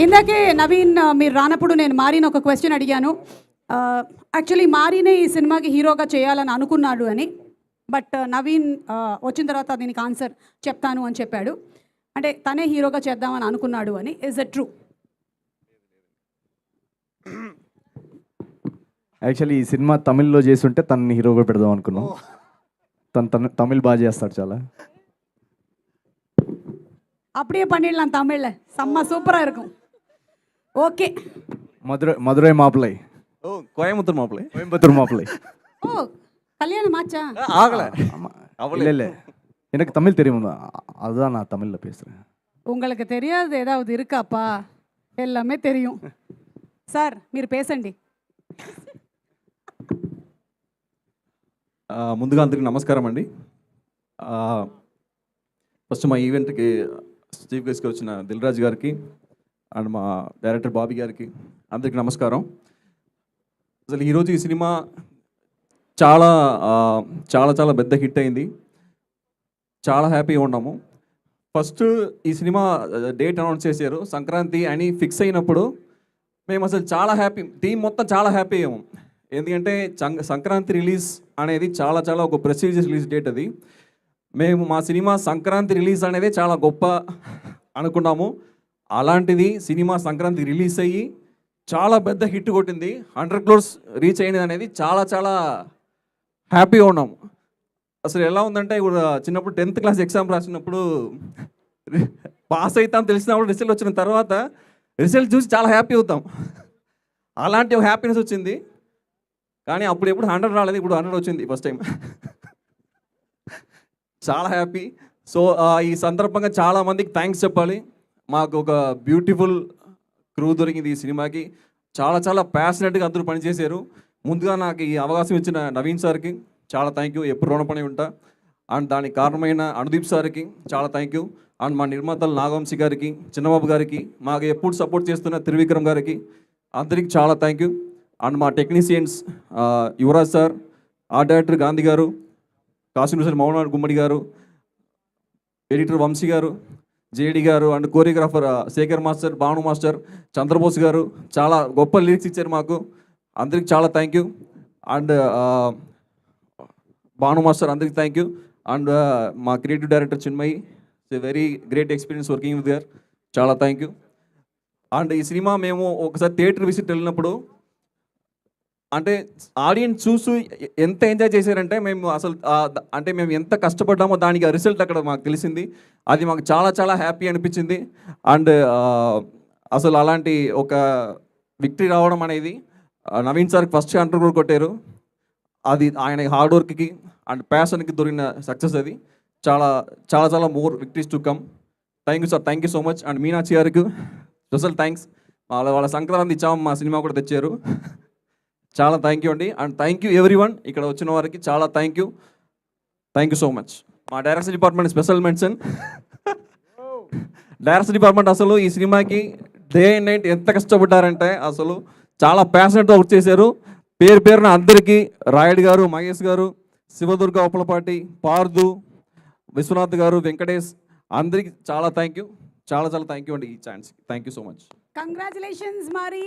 ఇందాకే నవీన్ మీరు రానప్పుడు నేను మారిన ఒక క్వశ్చన్ అడిగాను. యాక్చువల్లీ మారినే ఈ సినిమాకి హీరోగా చేయాలని అనుకున్నాడు అని. బట్ నవీన్ వచ్చిన తర్వాత దీనికి ఆన్సర్ చెప్తాను అని చెప్పాడు. అంటే తనే హీరోగా చేద్దామని అనుకున్నాడు అని. Is it true? యాక్చువల్లీ ఈ సినిమా తమిళ్లో చేస్తుంటే తనని హీరోగా పెడదాం అనుకున్నాం. తను తమిళ్ బాగా చేస్తాడు చాలా. அப்படியே பண்ணிடலாம் தமிழ்ல. செம்ம சூப்பராக இருக்கும். ஓகே. மதுரை மாப்பிள்ளை. ஓ கோயம்புத்தூர் மாப்பிள்ளை. கோயம்புத்தூர் மாப்பிள்ளை. ஓ கல்யாணம் ஆச்சா? ஆகல. இல்லை இல்லை, எனக்கு தமிழ் தெரியும், அதுதான் நான் தமிழில் பேசுகிறேன். உங்களுக்கு தெரியாது ஏதாவது இருக்காப்பா? எல்லாமே தெரியும் సార్. మీరు పేసండి. ముందుగా అందరికీ నమస్కారం అండి. ఫస్ట్ మా ఈవెంట్కి చీఫ్ గెస్ట్గా వచ్చిన దిల్ రాజు గారికి అండ్ మా డైరెక్టర్ బాబీ గారికి అందరికీ నమస్కారం. అసలు ఈరోజు ఈ సినిమా చాలా చాలా చాలా పెద్ద హిట్ అయింది. చాలా హ్యాపీగా ఉన్నాము. ఫస్ట్ ఈ సినిమా డేట్ అనౌన్స్ చేశారు, సంక్రాంతి అని ఫిక్స్ అయినప్పుడు మేము అసలు చాలా హ్యాపీ, టీం మొత్తం చాలా హ్యాపీ అయ్యాము. ఎందుకంటే సంక్రాంతి రిలీజ్ అనేది చాలా చాలా ఒక ప్రెస్టీజియస్ రిలీజ్ డేట్. అది మేము మా సినిమా సంక్రాంతి రిలీజ్ అనేది చాలా గొప్ప అనుకున్నాము. అలాంటిది సినిమా సంక్రాంతి రిలీజ్ అయ్యి చాలా పెద్ద హిట్ కొట్టింది. 100 crores రీచ్ అయినది అనేది చాలా చాలా హ్యాపీగా ఉన్నాము. అసలు ఎలా ఉందంటే ఇప్పుడు చిన్నప్పుడు 10th క్లాస్ ఎగ్జామ్ రాసినప్పుడు పాస్ అవుతాం తెలిసినప్పుడు రిజల్ట్ వచ్చిన తర్వాత రిజల్ట్ చూసి చాలా హ్యాపీ అవుతాం. అలాంటి ఒక హ్యాపీనెస్ వచ్చింది. కానీ అప్పుడు ఎప్పుడు 100 రాలేదు, ఇప్పుడు 100 వచ్చింది ఫస్ట్ టైం. చాలా హ్యాపీ. సో ఈ సందర్భంగా చాలామందికి థ్యాంక్స్ చెప్పాలి. మాకు ఒక బ్యూటిఫుల్ క్రూ దొరికింది ఈ సినిమాకి. చాలా చాలా ప్యాషనెట్గా అందరూ పనిచేశారు. ముందుగా నాకు ఈ అవకాశం ఇచ్చిన నవీన్ సార్కి చాలా థ్యాంక్ యూ, ఎప్పుడు రుణపడి ఉంటా. అండ్ దానికి కారణమైన అనుదీప్ సార్కి చాలా థ్యాంక్ యూ. అండ్ మా నిర్మాతలు నాగవంశీ గారికి, చిన్నబాబు గారికి, మాకు ఎప్పుడు సపోర్ట్ చేస్తున్న త్రివిక్రమ్ గారికి అందరికీ చాలా థ్యాంక్ యూ. అండ్ మా technicians Yuvraj sir, art director Gandhi గారు, కాసిం హుసేన్ మౌనాడ్ గుమ్మడి గారు, editor Vamsi garu, JD garu, and choreographer Shekhar master, Bhanu master, Chandrabose garu చాలా గొప్ప లిరిక్స్ ఇచ్చారు మాకు. అందరికి చాలా thank you. And Bhanu master అందరికి థ్యాంక్ యూ. అండ్ మా creative director Chinmayi, very great experience working with there, చాలా థ్యాంక్ యూ. అండ్ ఈ సినిమా మేము ఒకసారి థియేటర్ విజిట్ వెళ్ళినప్పుడు అంటే ఆడియన్స్ చూసి ఎంత ఎంజాయ్ చేశారంటే మేము అసలు అంటే మేము ఎంత కష్టపడ్డామో దానికి ఆ రిజల్ట్ అక్కడ మాకు తెలిసింది. అది మాకు చాలా చాలా హ్యాపీ అనిపించింది. అండ్ అసలు అలాంటి ఒక విక్టరీ రావడం అనేది నవీన్ సార్కి ఫస్ట్ 100 crore కొట్టారు. అది ఆయన హార్డ్ వర్క్కి అండ్ ప్యాషన్కి దొరికిన సక్సెస్. అది చాలా చాలా చాలా more victories to come. Thank you sir, thank you so much. And Meenakshi గారికి స్పెషల్ థ్యాంక్స్. వాళ్ళ సంక్రాంతి ఇచ్చాము, మా సినిమా కూడా తెచ్చారు. చాలా థ్యాంక్ యూ అండి. అండ్ థ్యాంక్ యూ ఎవ్రీవన్, ఇక్కడ వచ్చిన వారికి చాలా thank you. Thank you so much. మా direction department special mention. Direction department అసలు ఈ సినిమాకి డే అండ్ నైట్ ఎంత కష్టపడ్డారంటే అసలు చాలా ప్యాషనెట్గా వర్క్ చేశారు. పేరు పేరున అందరికీ రాయుడు గారు, మహేష్ గారు, శివదుర్గ ఉప్పలపాటి, పార్దు, విశ్వనాథ్ గారు, వెంకటేష్ అందరికీ చాలా థ్యాంక్ యూ. చాలా చాలా థ్యాంక్ యూ అండి ఈ chance. Thank you so much. Congratulations మరి.